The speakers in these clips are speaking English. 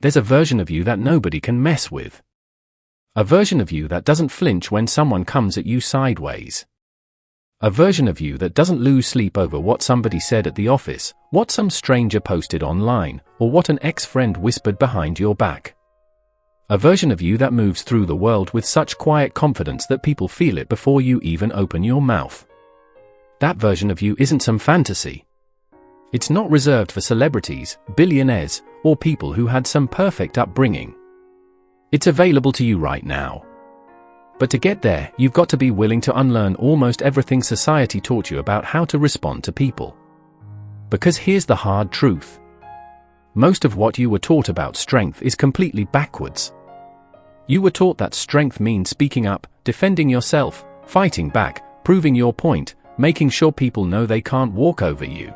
There's a version of you that nobody can mess with. A version of you that doesn't flinch when someone comes at you sideways. A version of you that doesn't lose sleep over what somebody said at the office, what some stranger posted online, or what an ex-friend whispered behind your back. A version of you that moves through the world with such quiet confidence that people feel it before you even open your mouth. That version of you isn't some fantasy. It's not reserved for celebrities, billionaires, or people who had some perfect upbringing. It's available to you right now. But to get there, you've got to be willing to unlearn almost everything society taught you about how to respond to people. Because here's the hard truth. Most of what you were taught about strength is completely backwards. You were taught that strength means speaking up, defending yourself, fighting back, proving your point, making sure people know they can't walk over you.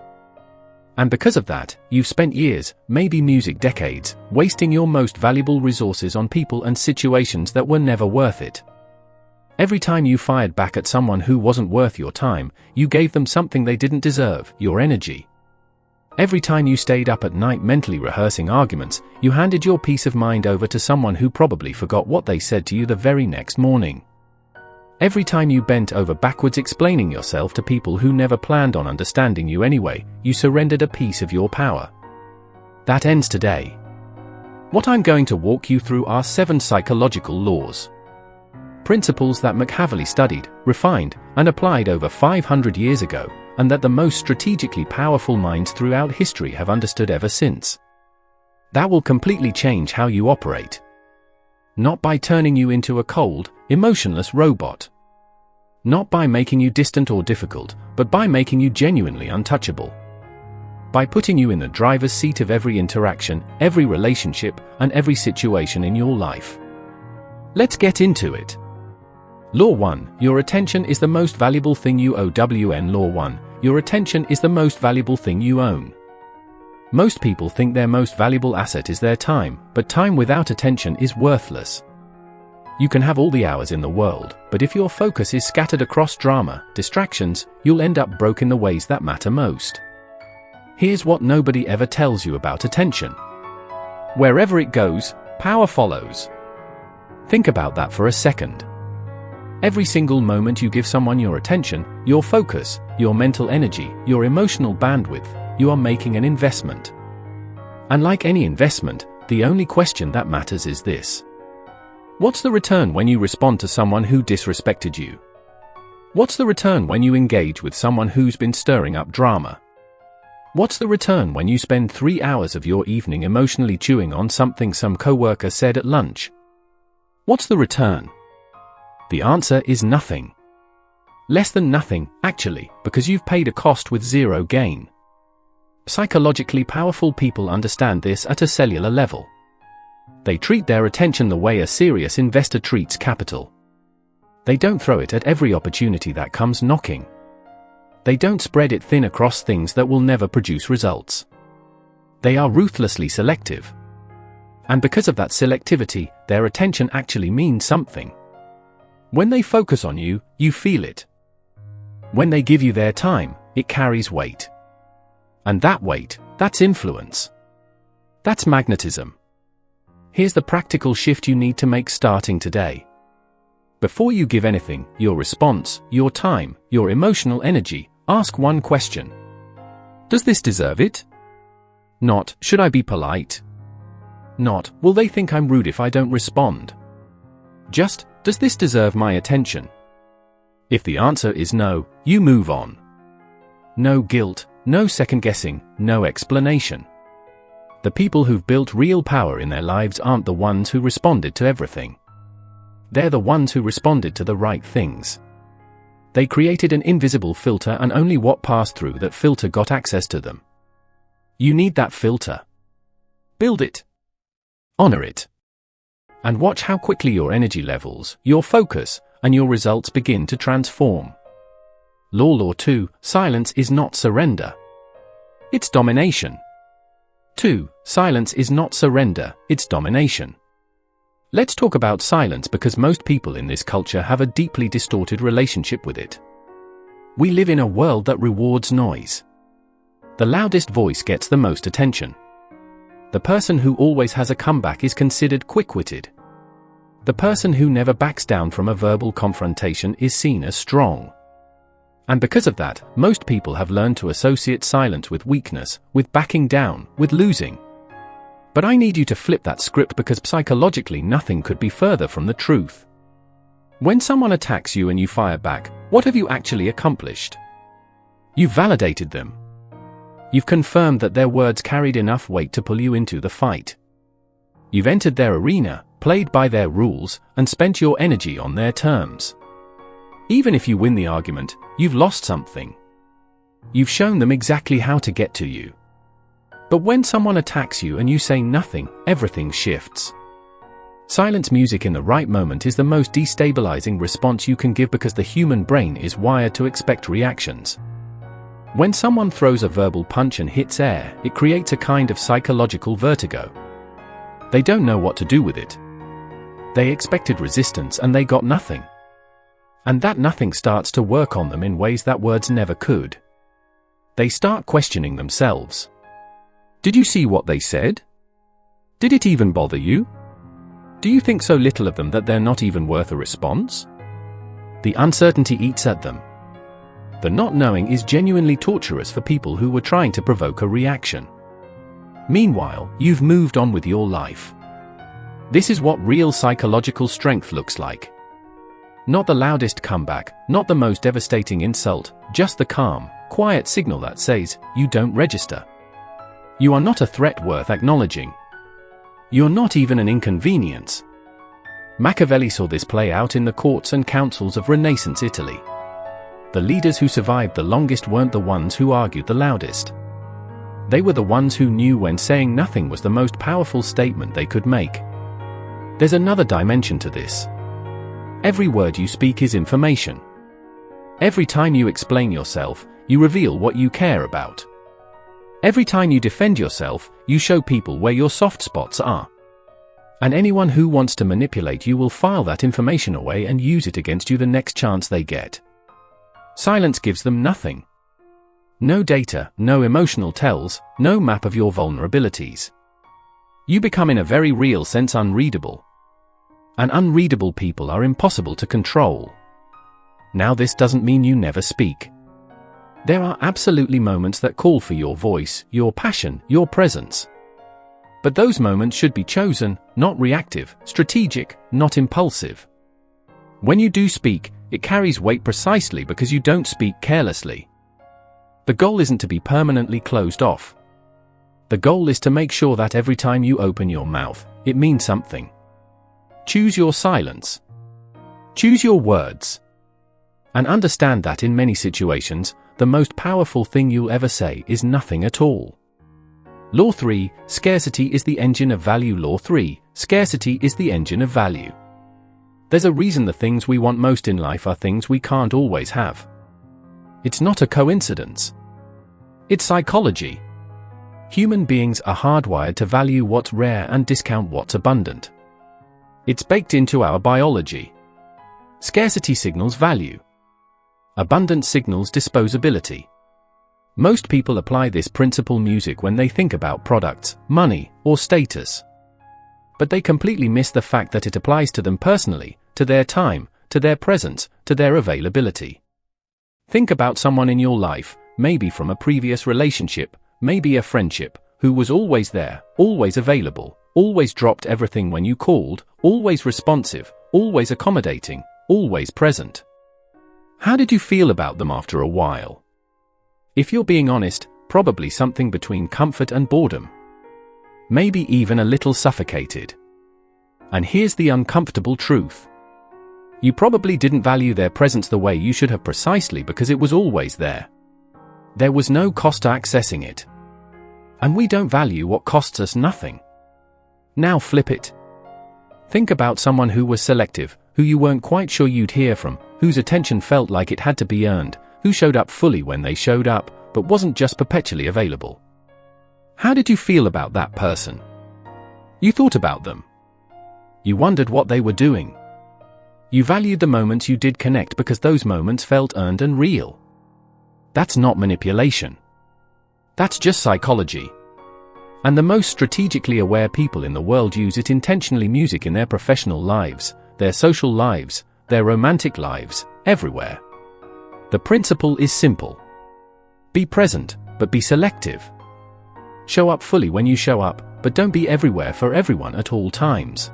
And because of that, you've spent years, maybe music decades, wasting your most valuable resources on people and situations that were never worth it. Every time you fired back at someone who wasn't worth your time, you gave them something they didn't deserve, your energy. Every time you stayed up at night mentally rehearsing arguments, you handed your peace of mind over to someone who probably forgot what they said to you the very next morning. Every time you bent over backwards explaining yourself to people who never planned on understanding you anyway, you surrendered a piece of your power. That ends today. What I'm going to walk you through are 7 psychological laws. Principles that Machiavelli studied, refined, and applied over 500 years ago, and that the most strategically powerful minds throughout history have understood ever since. That will completely change how you operate. Not by turning you into a cold, emotionless robot. Not by making you distant or difficult, but by making you genuinely untouchable. By putting you in the driver's seat of every interaction, every relationship, and every situation in your life. Let's get into it. Law 1. Your attention is the most valuable thing you own. Law 1. Your attention is the most valuable thing you own. Most people think their most valuable asset is their time, but time without attention is worthless. You can have all the hours in the world, but if your focus is scattered across drama, distractions, you'll end up broke in the ways that matter most. Here's what nobody ever tells you about attention. Wherever it goes, power follows. Think about that for a second. Every single moment you give someone your attention, your focus, your mental energy, your emotional bandwidth, you are making an investment. And like any investment, the only question that matters is this. What's the return when you respond to someone who disrespected you? What's the return when you engage with someone who's been stirring up drama? What's the return when you spend 3 hours of your evening emotionally chewing on something some coworker said at lunch? What's the return? The answer is nothing. Less than nothing, actually, because you've paid a cost with zero gain. Psychologically powerful people understand this at a cellular level. They treat their attention the way a serious investor treats capital. They don't throw it at every opportunity that comes knocking. They don't spread it thin across things that will never produce results. They are ruthlessly selective. And because of that selectivity, their attention actually means something. When they focus on you, you feel it. When they give you their time, it carries weight. And that weight, that's influence. That's magnetism. Here's the practical shift you need to make starting today. Before you give anything, your response, your time, your emotional energy, ask one question. Does this deserve it? Not, should I be polite? Not, will they think I'm rude if I don't respond? Just, does this deserve my attention? If the answer is no, you move on. No guilt, no second-guessing, no explanation. The people who've built real power in their lives aren't the ones who responded to everything. They're the ones who responded to the right things. They created an invisible filter and only what passed through that filter got access to them. You need that filter. Build it. Honor it. And watch how quickly your energy levels, your focus, and your results begin to transform. Law 2, silence is not surrender. It's domination. 2. Silence is not surrender, it's domination. Let's talk about silence because most people in this culture have a deeply distorted relationship with it. We live in a world that rewards noise. The loudest voice gets the most attention. The person who always has a comeback is considered quick-witted. The person who never backs down from a verbal confrontation is seen as strong. And because of that, most people have learned to associate silence with weakness, with backing down, with losing. But I need you to flip that script, because psychologically nothing could be further from the truth. When someone attacks you and you fire back, what have you actually accomplished? You've validated them. You've confirmed that their words carried enough weight to pull you into the fight. You've entered their arena, played by their rules, and spent your energy on their terms. Even if you win the argument, you've lost something. You've shown them exactly how to get to you. But when someone attacks you and you say nothing, everything shifts. Silence music in the right moment is the most destabilizing response you can give, because the human brain is wired to expect reactions. When someone throws a verbal punch and hits air, it creates a kind of psychological vertigo. They don't know what to do with it. They expected resistance and they got nothing. And that nothing starts to work on them in ways that words never could. They start questioning themselves. Did you see what they said? Did it even bother you? Do you think so little of them that they're not even worth a response? The uncertainty eats at them. The not knowing is genuinely torturous for people who were trying to provoke a reaction. Meanwhile, you've moved on with your life. This is what real psychological strength looks like. Not the loudest comeback, not the most devastating insult, just the calm, quiet signal that says, you don't register. You are not a threat worth acknowledging. You're not even an inconvenience. Machiavelli saw this play out in the courts and councils of Renaissance Italy. The leaders who survived the longest weren't the ones who argued the loudest. They were the ones who knew when saying nothing was the most powerful statement they could make. There's another dimension to this. Every word you speak is information. Every time you explain yourself, you reveal what you care about. Every time you defend yourself, you show people where your soft spots are. And anyone who wants to manipulate you will file that information away and use it against you the next chance they get. Silence gives them nothing. No data, no emotional tells, no map of your vulnerabilities. You become in a very real sense unreadable. And unreadable people are impossible to control. Now, this doesn't mean you never speak. There are absolutely moments that call for your voice, your passion, your presence. But those moments should be chosen, not reactive, strategic, not impulsive. When you do speak, it carries weight precisely because you don't speak carelessly. The goal isn't to be permanently closed off. The goal is to make sure that every time you open your mouth, it means something. Choose your silence. Choose your words. And understand that in many situations, the most powerful thing you'll ever say is nothing at all. Law 3, scarcity is the engine of value. Law 3, scarcity is the engine of value. There's a reason the things we want most in life are things we can't always have. It's not a coincidence. It's psychology. Human beings are hardwired to value what's rare and discount what's abundant. It's baked into our biology. Scarcity signals value. Abundance signals disposability. Most people apply this principle music when they think about products, money, or status. But they completely miss the fact that it applies to them personally, to their time, to their presence, to their availability. Think about someone in your life, maybe from a previous relationship, maybe a friendship, who was always there, always available, always dropped everything when you called, always responsive, always accommodating, always present. How did you feel about them after a while? If you're being honest, probably something between comfort and boredom. Maybe even a little suffocated. And here's the uncomfortable truth. You probably didn't value their presence the way you should have, precisely because it was always there. There was no cost to accessing it. And we don't value what costs us nothing. Now flip it. Think about someone who was selective, who you weren't quite sure you'd hear from, whose attention felt like it had to be earned, who showed up fully when they showed up, but wasn't just perpetually available. How did you feel about that person? You thought about them. You wondered what they were doing. You valued the moments you did connect because those moments felt earned and real. That's not manipulation. That's just psychology. And the most strategically aware people in the world use it intentionally. Music in their professional lives, their social lives, their romantic lives, everywhere. The principle is simple. Be present, but be selective. Show up fully when you show up, but don't be everywhere for everyone at all times.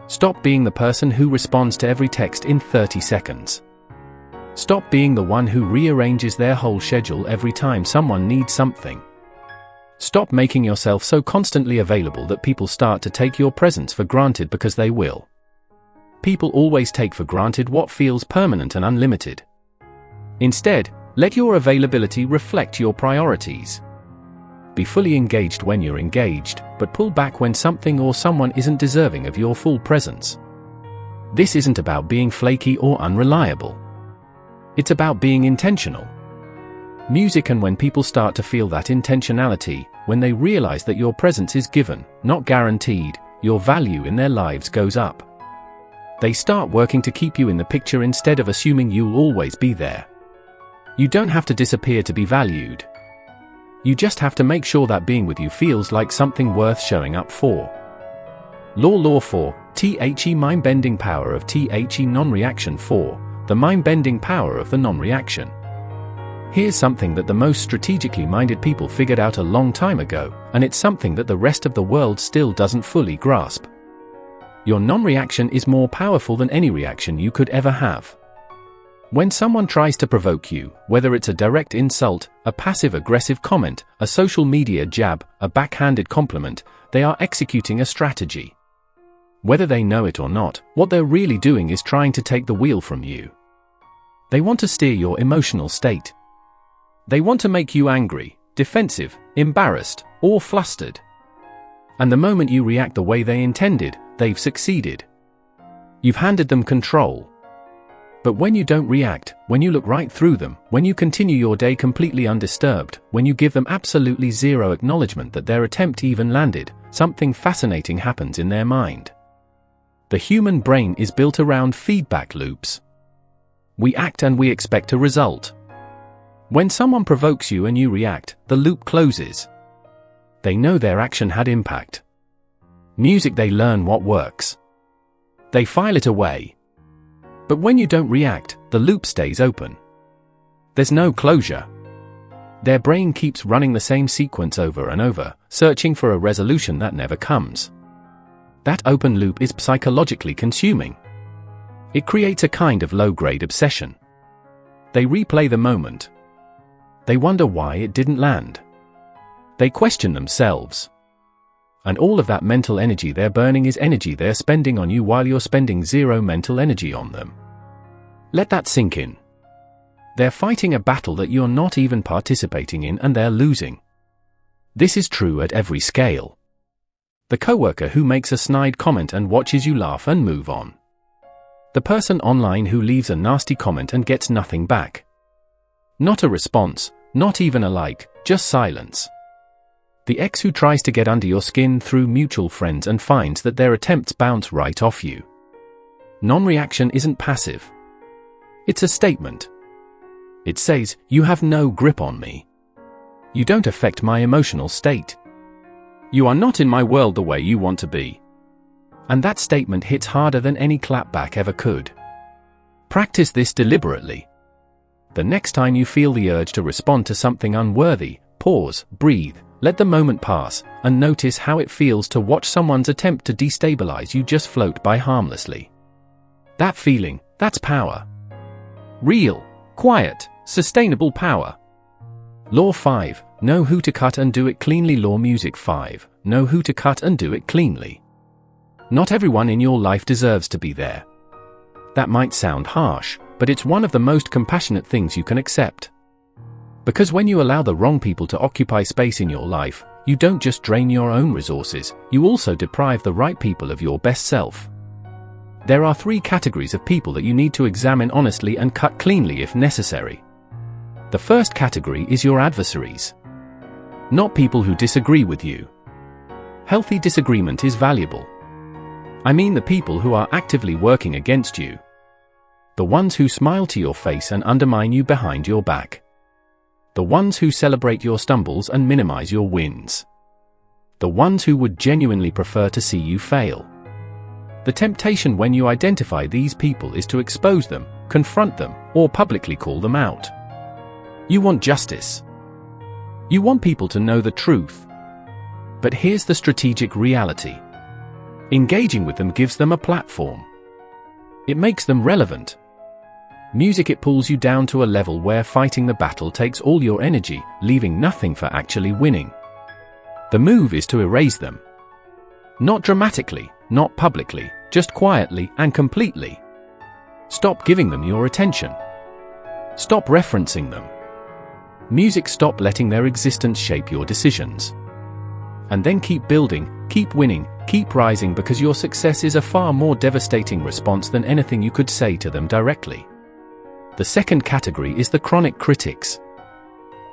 Stop being the person who responds to every text in 30 seconds. Stop being the one who rearranges their whole schedule every time someone needs something. Stop making yourself so constantly available that people start to take your presence for granted, because they will. People always take for granted what feels permanent and unlimited. Instead, let your availability reflect your priorities. Be fully engaged when you're engaged, but pull back when something or someone isn't deserving of your full presence. This isn't about being flaky or unreliable. It's about being intentional. Music, and when people start to feel that intentionality, when they realize that your presence is given, not guaranteed, your value in their lives goes up. They start working to keep you in the picture instead of assuming you'll always be there. You don't have to disappear to be valued. You just have to make sure that being with you feels like something worth showing up for. Law 4, The mind-bending power of The non-reaction. 4, the mind-bending power of the non-reaction. Here's something that the most strategically minded people figured out a long time ago, and it's something that the rest of the world still doesn't fully grasp. Your non-reaction is more powerful than any reaction you could ever have. When someone tries to provoke you, whether it's a direct insult, a passive-aggressive comment, a social media jab, a backhanded compliment, they are executing a strategy. Whether they know it or not, what they're really doing is trying to take the wheel from you. They want to steer your emotional state. They want to make you angry, defensive, embarrassed, or flustered. And the moment you react the way they intended, they've succeeded. You've handed them control. But when you don't react, when you look right through them, when you continue your day completely undisturbed, when you give them absolutely zero acknowledgement that their attempt even landed, something fascinating happens in their mind. The human brain is built around feedback loops. We act and we expect a result. When someone provokes you and you react, the loop closes. They know their action had impact. Music, they learn what works. They file it away. But when you don't react, the loop stays open. There's no closure. Their brain keeps running the same sequence over and over, searching for a resolution that never comes. That open loop is psychologically consuming. It creates a kind of low-grade obsession. They replay the moment. They wonder why it didn't land. They question themselves. And all of that mental energy they're burning is energy they're spending on you while you're spending zero mental energy on them. Let that sink in. They're fighting a battle that you're not even participating in, and they're losing. This is true at every scale. The coworker who makes a snide comment and watches you laugh and move on. The person online who leaves a nasty comment and gets nothing back. Not a response, not even a like, just silence. The ex who tries to get under your skin through mutual friends and finds that their attempts bounce right off you. Non-reaction isn't passive. It's a statement. It says, you have no grip on me. You don't affect my emotional state. You are not in my world the way you want to be. And that statement hits harder than any clapback ever could. Practice this deliberately. The next time you feel the urge to respond to something unworthy, pause, breathe, let the moment pass, and notice how it feels to watch someone's attempt to destabilize you just float by harmlessly. That feeling, that's power. Real, quiet, sustainable power. Law 5, know who to cut and do it cleanly. Law Music 5, know who to cut and do it cleanly. Not everyone in your life deserves to be there. That might sound harsh, but it's one of the most compassionate things you can accept. Because when you allow the wrong people to occupy space in your life, you don't just drain your own resources, you also deprive the right people of your best self. There are 3 categories of people that you need to examine honestly and cut cleanly if necessary. The first category is your adversaries. Not people who disagree with you. Healthy disagreement is valuable. I mean the people who are actively working against you. The ones who smile to your face and undermine you behind your back. The ones who celebrate your stumbles and minimize your wins. The ones who would genuinely prefer to see you fail. The temptation when you identify these people is to expose them, confront them, or publicly call them out. You want justice. You want people to know the truth. But here's the strategic reality. Engaging with them gives them a platform. It makes them relevant. Music, it pulls you down to a level where fighting the battle takes all your energy, leaving nothing for actually winning. The move is to erase them. Not dramatically, not publicly, just quietly and completely. Stop giving them your attention. Stop referencing them. Music, stop letting their existence shape your decisions. And then keep building, keep winning, keep rising, because your success is a far more devastating response than anything you could say to them directly. The second category is the chronic critics.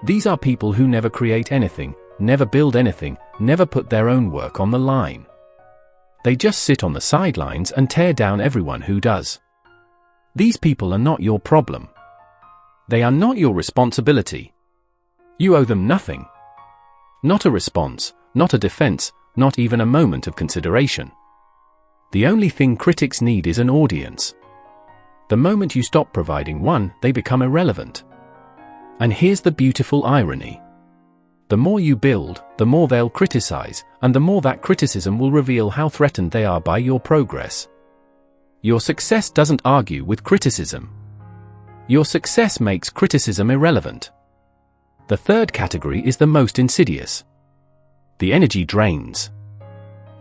These are people who never create anything, never build anything, never put their own work on the line. They just sit on the sidelines and tear down everyone who does. These people are not your problem. They are not your responsibility. You owe them nothing. Not a response, not a defense, not even a moment of consideration. The only thing critics need is an audience. The moment you stop providing one, they become irrelevant. And here's the beautiful irony. The more you build, the more they'll criticize, and the more that criticism will reveal how threatened they are by your progress. Your success doesn't argue with criticism. Your success makes criticism irrelevant. The third category is the most insidious. The energy drains.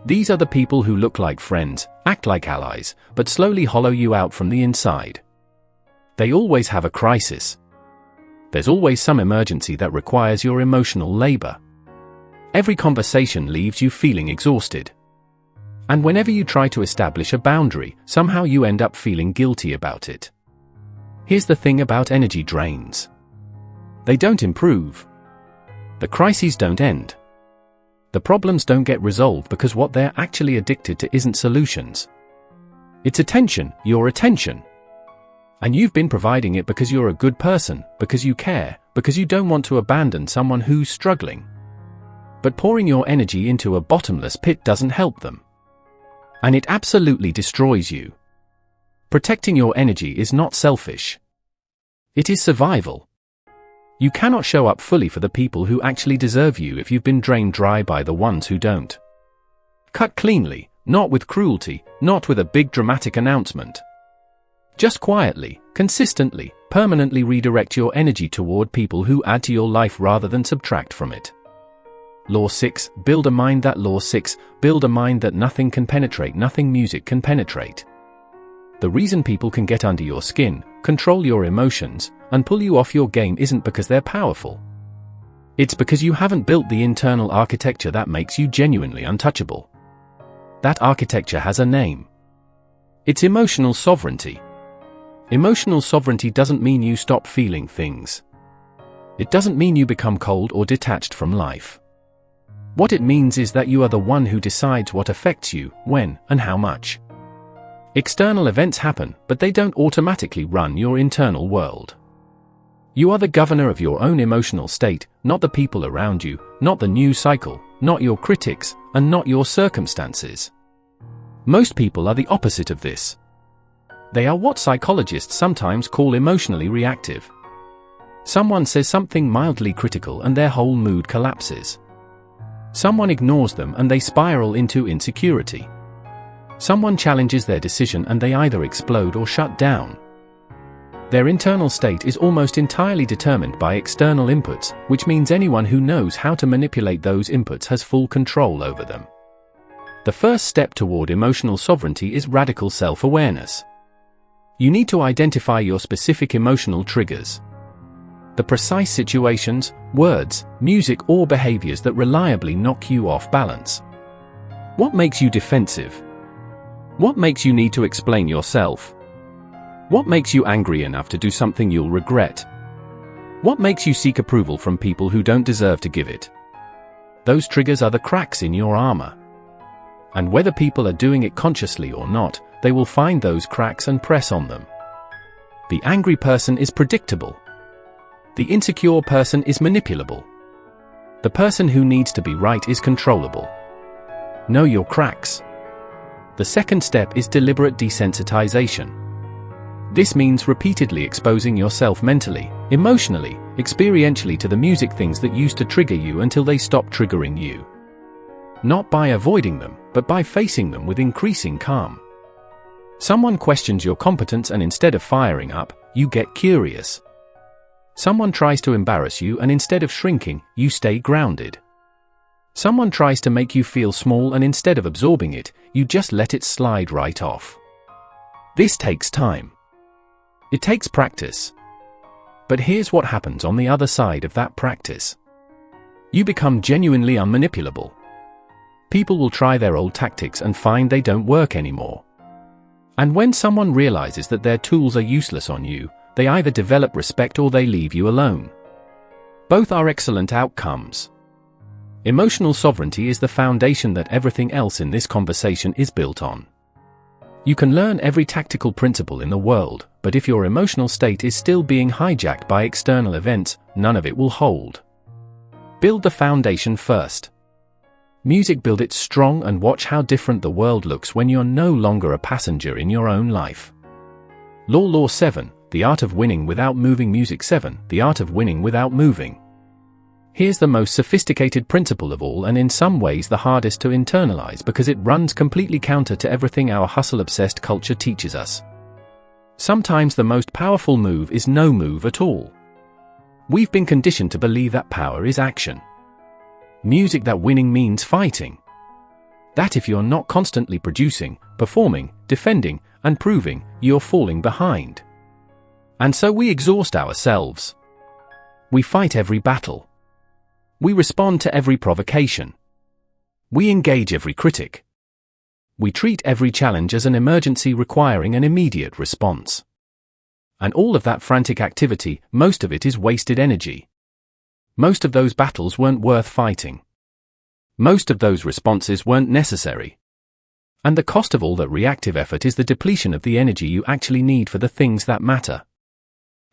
These are the people who look like friends, act like allies, but slowly hollow you out from the inside. They always have a crisis. There's always some emergency that requires your emotional labor. Every conversation leaves you feeling exhausted. And whenever you try to establish a boundary, somehow you end up feeling guilty about it. Here's the thing about energy drains. They don't improve. The crises don't end. The problems don't get resolved because what they're actually addicted to isn't solutions. It's attention, your attention. And you've been providing it because you're a good person, because you care, because you don't want to abandon someone who's struggling. But pouring your energy into a bottomless pit doesn't help them. And it absolutely destroys you. Protecting your energy is not selfish. It is survival. You cannot show up fully for the people who actually deserve you if you've been drained dry by the ones who don't. Cut cleanly, not with cruelty, not with a big dramatic announcement. Just quietly, consistently, permanently redirect your energy toward people who add to your life rather than subtract from it. Law 6, build a mind that nothing can penetrate, nothing music can penetrate. The reason people can get under your skin, control your emotions, and pull you off your game isn't because they're powerful. It's because you haven't built the internal architecture that makes you genuinely untouchable. That architecture has a name. It's emotional sovereignty. Emotional sovereignty doesn't mean you stop feeling things. It doesn't mean you become cold or detached from life. What it means is that you are the one who decides what affects you, when, and how much. External events happen, but they don't automatically run your internal world. You are the governor of your own emotional state, not the people around you, not the news cycle, not your critics, and not your circumstances. Most people are the opposite of this. They are what psychologists sometimes call emotionally reactive. Someone says something mildly critical and their whole mood collapses. Someone ignores them and they spiral into insecurity. Someone challenges their decision and they either explode or shut down. Their internal state is almost entirely determined by external inputs, which means anyone who knows how to manipulate those inputs has full control over them. The first step toward emotional sovereignty is radical self-awareness. You need to identify your specific emotional triggers. The precise situations, words, music, or behaviors that reliably knock you off balance. What makes you defensive? What makes you need to explain yourself? What makes you angry enough to do something you'll regret? What makes you seek approval from people who don't deserve to give it? Those triggers are the cracks in your armor. And whether people are doing it consciously or not, they will find those cracks and press on them. The angry person is predictable. The insecure person is manipulable. The person who needs to be right is controllable. Know your cracks. The second step is deliberate desensitization. This means repeatedly exposing yourself mentally, emotionally, experientially to the music things that used to trigger you until they stop triggering you. Not by avoiding them, but by facing them with increasing calm. Someone questions your competence and instead of firing up, you get curious. Someone tries to embarrass you and instead of shrinking, you stay grounded. Someone tries to make you feel small and instead of absorbing it, you just let it slide right off. This takes time. It takes practice. But here's what happens on the other side of that practice. You become genuinely unmanipulable. People will try their old tactics and find they don't work anymore. And when someone realizes that their tools are useless on you, they either develop respect or they leave you alone. Both are excellent outcomes. Emotional sovereignty is the foundation that everything else in this conversation is built on. You can learn every tactical principle in the world, but if your emotional state is still being hijacked by external events, none of it will hold. Build the foundation first. Music, build it strong and watch how different the world looks when you're no longer a passenger in your own life. Law 7, The Art of Winning Without Moving. Music 7, The Art of Winning Without Moving. Here's the most sophisticated principle of all and in some ways the hardest to internalize because it runs completely counter to everything our hustle-obsessed culture teaches us. Sometimes the most powerful move is no move at all. We've been conditioned to believe that power is action. Music, that winning means fighting. That if you're not constantly producing, performing, defending, and proving, you're falling behind. And so we exhaust ourselves. We fight every battle. We respond to every provocation. We engage every critic. We treat every challenge as an emergency requiring an immediate response. And all of that frantic activity, most of it is wasted energy. Most of those battles weren't worth fighting. Most of those responses weren't necessary. And the cost of all that reactive effort is the depletion of the energy you actually need for the things that matter.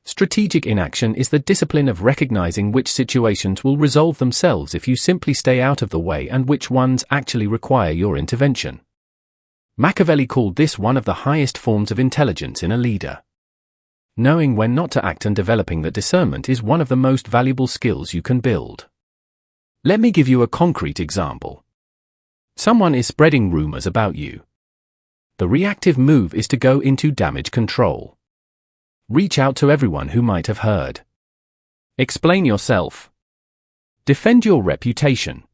Strategic inaction is the discipline of recognizing which situations will resolve themselves if you simply stay out of the way and which ones actually require your intervention. Machiavelli called this one of the highest forms of intelligence in a leader. Knowing when not to act and developing that discernment is one of the most valuable skills you can build. Let me give you a concrete example. Someone is spreading rumors about you. The reactive move is to go into damage control. Reach out to everyone who might have heard. Explain yourself. Defend your reputation.